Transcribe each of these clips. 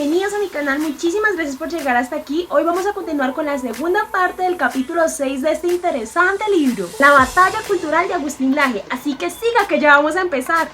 bienvenidos a mi canal, muchísimas gracias por llegar hasta aquí. Hoy vamos a continuar con la segunda parte del capítulo 6 de este interesante libro, La batalla cultural de Agustín Laje, así que siga que ya vamos a empezar.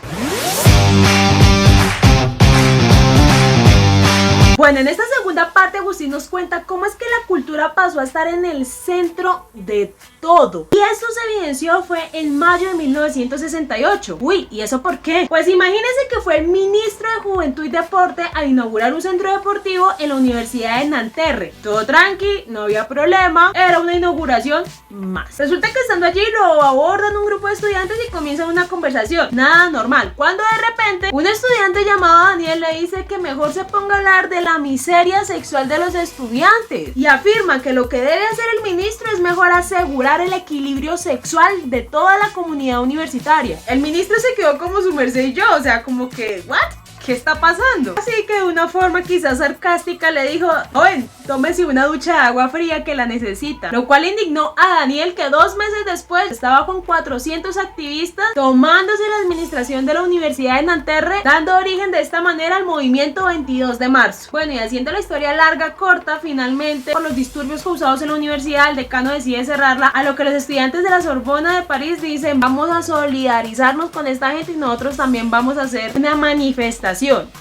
Bueno, en esta segunda parte Agustín nos cuenta cómo es que la cultura pasó a estar en el centro de todo. Y esto se evidenció fue en mayo de 1968. Uy, ¿y eso por qué? Pues imagínense que fue el ministro de Juventud y Deporte a inaugurar un centro deportivo en la Universidad de Nanterre. Todo tranqui, no había problema, era una inauguración más. Resulta que estando allí lo abordan un grupo de estudiantes y comienzan una conversación. Nada normal, cuando de repente un estudiante llamado Daniel le dice que mejor se ponga a hablar de la miseria sexual de los estudiantes y afirma que lo que debe hacer el ministro es mejor asegurar el equilibrio sexual de toda la comunidad universitaria. El ministro se quedó como su merced y yo, o sea, como que, ¿what? ¿Qué está pasando? Así que de una forma quizás sarcástica le dijo: joven, tómese una ducha de agua fría que la necesita. Lo cual indignó a Daniel, que 2 meses después estaba con 400 activistas tomándose la administración de la Universidad de Nanterre, dando origen de esta manera al movimiento 22 de marzo. Bueno, y haciendo la historia larga corta, finalmente por los disturbios causados en la universidad, el decano decide cerrarla, a lo que los estudiantes de la Sorbona de París dicen: vamos a solidarizarnos con esta gente y nosotros también vamos a hacer una manifestación.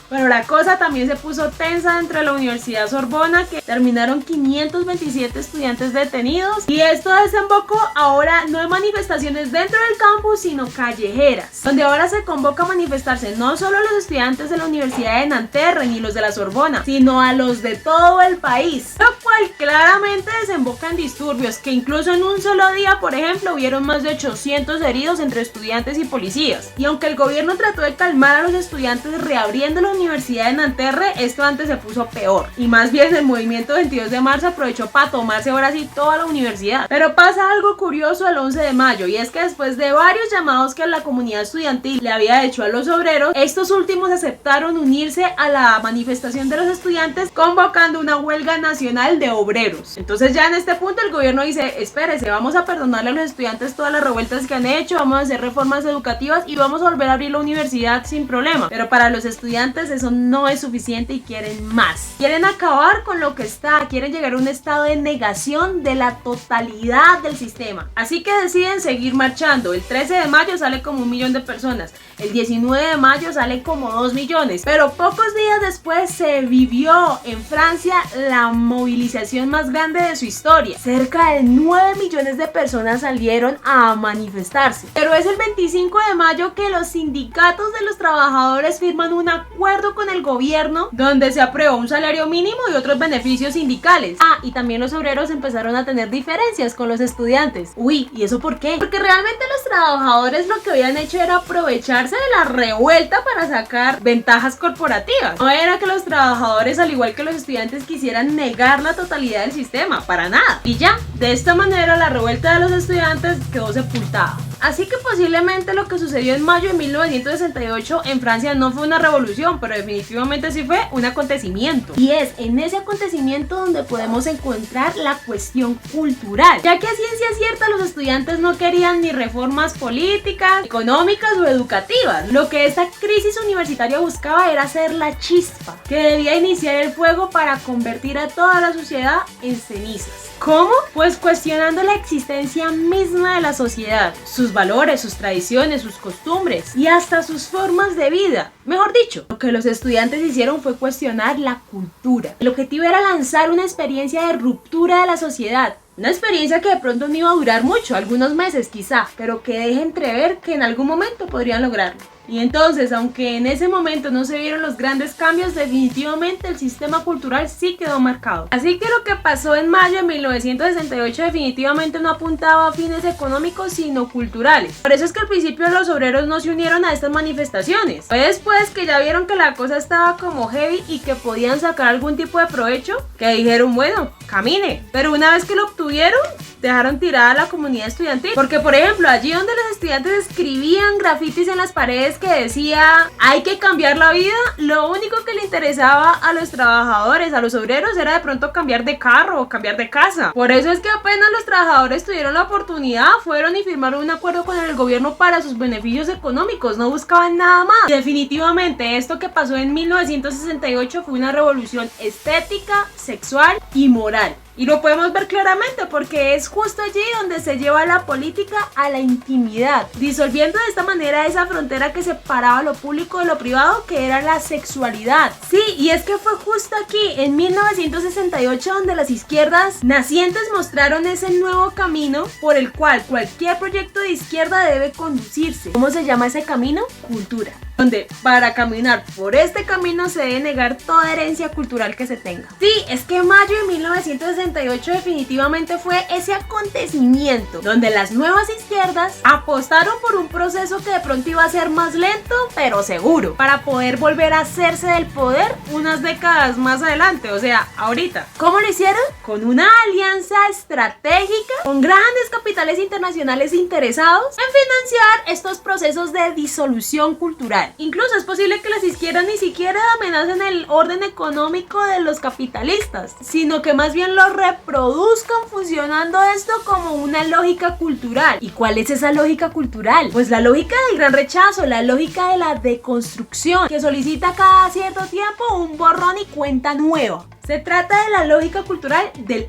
Pero la cosa también se puso tensa dentro de la Universidad Sorbona, que terminaron 527 estudiantes detenidos, y esto desembocó ahora no en manifestaciones dentro del campus, sino callejeras, donde ahora se convoca a manifestarse no solo a los estudiantes de la Universidad de Nanterre ni los de la Sorbona, sino a los de todo el país, lo cual claramente desemboca en disturbios, que incluso en un solo día, por ejemplo, hubieron más de 800 heridos entre estudiantes y policías. Y aunque el gobierno trató de calmar a los estudiantes abriendo la Universidad de Nanterre, esto antes se puso peor, y más bien el movimiento 22 de marzo aprovechó para tomarse ahora sí toda la universidad. Pero pasa algo curioso el 11 de mayo, y es que después de varios llamados que la comunidad estudiantil le había hecho a los obreros, estos últimos aceptaron unirse a la manifestación de los estudiantes, convocando una huelga nacional de obreros. Entonces ya en este punto el gobierno dice: espérese, vamos a perdonarle a los estudiantes todas las revueltas que han hecho, vamos a hacer reformas educativas y vamos a volver a abrir la universidad sin problema. Pero para los estudiantes eso no es suficiente y quieren más. Quieren acabar con lo que está, quieren llegar a un estado de negación de la totalidad del sistema. Así que deciden seguir marchando. El 13 de mayo sale como 1 millón de personas. El 19 de mayo sale como 2 millones. Pero pocos días después se vivió en Francia la movilización más grande de su historia. Cerca de 9 millones de personas salieron a manifestarse. Pero es el 25 de mayo que los sindicatos de los trabajadores firman un acuerdo con el gobierno donde se aprueba un salario mínimo y otros beneficios sindicales. Y también los obreros empezaron a tener diferencias con los estudiantes. Uy, ¿y eso por qué? Porque realmente los trabajadores lo que habían hecho era aprovecharse de la revuelta para sacar ventajas corporativas. No era que los trabajadores, al igual que los estudiantes, quisieran negar la totalidad del sistema, para nada. Y ya, de esta manera la revuelta de los estudiantes quedó sepultada. Así que posiblemente lo que sucedió en mayo de 1968 en Francia no fue una revolución, pero definitivamente sí fue un acontecimiento. Y es en ese acontecimiento donde podemos encontrar la cuestión cultural, ya que a ciencia cierta los estudiantes no querían ni reformas políticas, económicas o educativas. Lo que esta crisis universitaria buscaba era ser la chispa que debía iniciar el fuego para convertir a toda la sociedad en cenizas. ¿Cómo? Pues cuestionando la existencia misma de la sociedad, sus valores, sus tradiciones, sus costumbres y hasta sus formas de vida. Mejor dicho, lo que los estudiantes hicieron fue cuestionar la cultura. El objetivo era lanzar una experiencia de ruptura de la sociedad. Una experiencia que de pronto no iba a durar mucho, algunos meses quizá, pero que deje entrever que en algún momento podrían lograrlo. Y entonces, aunque en ese momento no se vieron los grandes cambios, definitivamente el sistema cultural sí quedó marcado. Así que lo que pasó en mayo de 1968 definitivamente no apuntaba a fines económicos, sino culturales. Por eso es que al principio los obreros no se unieron a estas manifestaciones. Fue después que ya vieron que la cosa estaba como heavy y que podían sacar algún tipo de provecho, que dijeron: bueno, camine. Pero una vez que lo obtuvieron, dejaron tirada a la comunidad estudiantil. Porque, por ejemplo, allí donde los estudiantes escribían grafitis en las paredes que decía hay que cambiar la vida, lo único que le interesaba a los trabajadores, a los obreros, era de pronto cambiar de carro o cambiar de casa. Por eso es que apenas los trabajadores tuvieron la oportunidad, fueron y firmaron un acuerdo con el gobierno para sus beneficios económicos, no buscaban nada más. Y definitivamente esto que pasó en 1968 fue una revolución estética, sexual y moral. Y lo podemos ver claramente porque es justo allí donde se lleva la política a la intimidad, disolviendo de esta manera esa frontera que separaba lo público de lo privado, que era la sexualidad. Sí, y es que fue justo aquí, en 1968, donde las izquierdas nacientes mostraron ese nuevo camino por el cual cualquier proyecto de izquierda debe conducirse. ¿Cómo se llama ese camino? Cultura. Donde para caminar por este camino se debe negar toda herencia cultural que se tenga. Sí, es que mayo de 1968 definitivamente fue ese acontecimiento donde las nuevas izquierdas apostaron por un proceso que de pronto iba a ser más lento, pero seguro, para poder volver a hacerse del poder unas décadas más adelante, o sea, ahorita. ¿Cómo lo hicieron? Con una alianza estratégica con grandes capitales internacionales interesados en financiar estos procesos de disolución cultural. Incluso es posible que las izquierdas ni siquiera amenacen el orden económico de los capitalistas, sino que más bien lo reproduzcan funcionando esto como una lógica cultural. ¿Y cuál es esa lógica cultural? Pues la lógica del gran rechazo, la lógica de la deconstrucción, que solicita cada cierto tiempo un borrón y cuenta nueva. Se trata de la lógica cultural del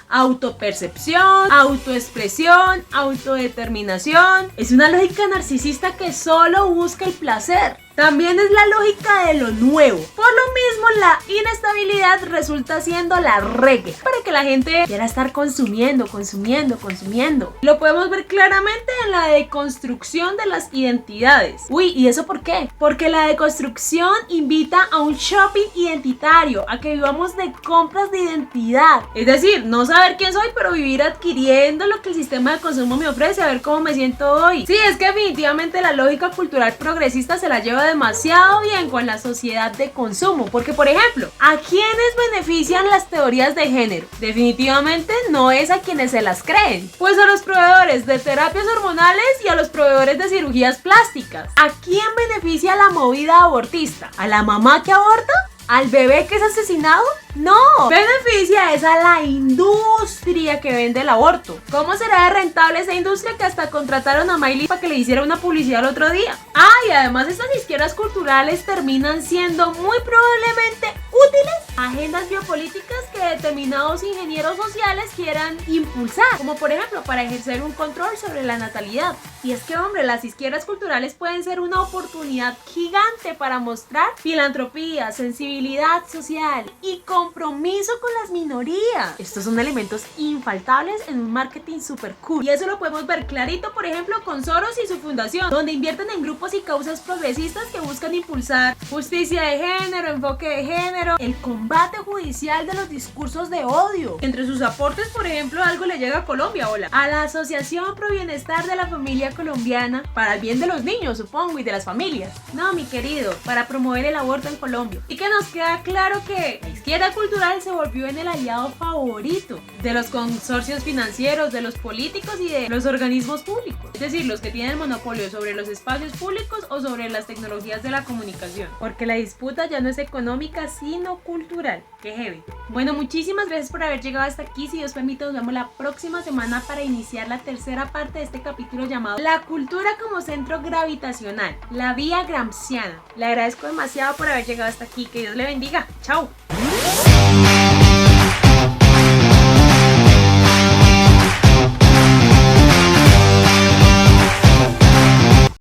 autopercepción, autoexpresión, autodeterminación. Es una lógica narcisista que solo busca el placer. También es la lógica de lo nuevo. Por lo mismo, la inestabilidad resulta siendo la regla para que la gente quiera estar consumiendo. Lo podemos ver claramente en la deconstrucción de las identidades. Uy, ¿y eso por qué? Porque la deconstrucción invita a un shopping identitario, a que vivamos de compras de identidad. Es decir, no saber quién soy, pero vivir adquiriendo lo que el sistema de consumo me ofrece, a ver cómo me siento hoy. Sí, es que definitivamente la lógica cultural progresista se la lleva demasiado bien con la sociedad de consumo, porque por ejemplo, ¿a quiénes benefician las teorías de género? Definitivamente no es a quienes se las creen, pues a los proveedores de terapias hormonales y a los proveedores de cirugías plásticas. ¿A quién beneficia la movida abortista? ¿A la mamá que aborta? ¿Al bebé que es asesinado? No, beneficia es a la industria que vende el aborto. ¿Cómo será de rentable esa industria que hasta contrataron a Miley para que le hiciera una publicidad el otro día? Ah, y además estas izquierdas culturales terminan siendo muy probablemente útiles a agendas biopolíticas que determinados ingenieros sociales quieran impulsar, como por ejemplo para ejercer un control sobre la natalidad. Y es que, hombre, las izquierdas culturales pueden ser una oportunidad gigante para mostrar filantropía, sensibilidad social y compromiso con las minorías. Estos son elementos infaltables en un marketing super cool. Y eso lo podemos ver clarito, por ejemplo, con Soros y su fundación, donde invierten en grupos y causas progresistas que buscan impulsar justicia de género, enfoque de género, el combate judicial de los discursos de odio. Entre sus aportes, por ejemplo, algo le llega a Colombia, hola, a la Asociación Pro Bienestar de la Familia Colombiana, para el bien de los niños, supongo, y de las familias. No, mi querido, para promover el aborto en Colombia. Y que nos queda claro que la izquierda cultural se volvió en el aliado favorito de los consorcios financieros, de los políticos y de los organismos públicos. Es decir, los que tienen el monopolio sobre los espacios públicos o sobre las tecnologías de la comunicación. Porque la disputa ya no es económica, sino cultural. ¡Qué heavy! Bueno, muchísimas gracias por haber llegado hasta aquí. Si Dios permite, nos vemos la próxima semana para iniciar la tercera parte de este capítulo llamado La cultura como centro gravitacional, la vía gramsciana. Le agradezco demasiado por haber llegado hasta aquí. Que Dios le bendiga. ¡Chao!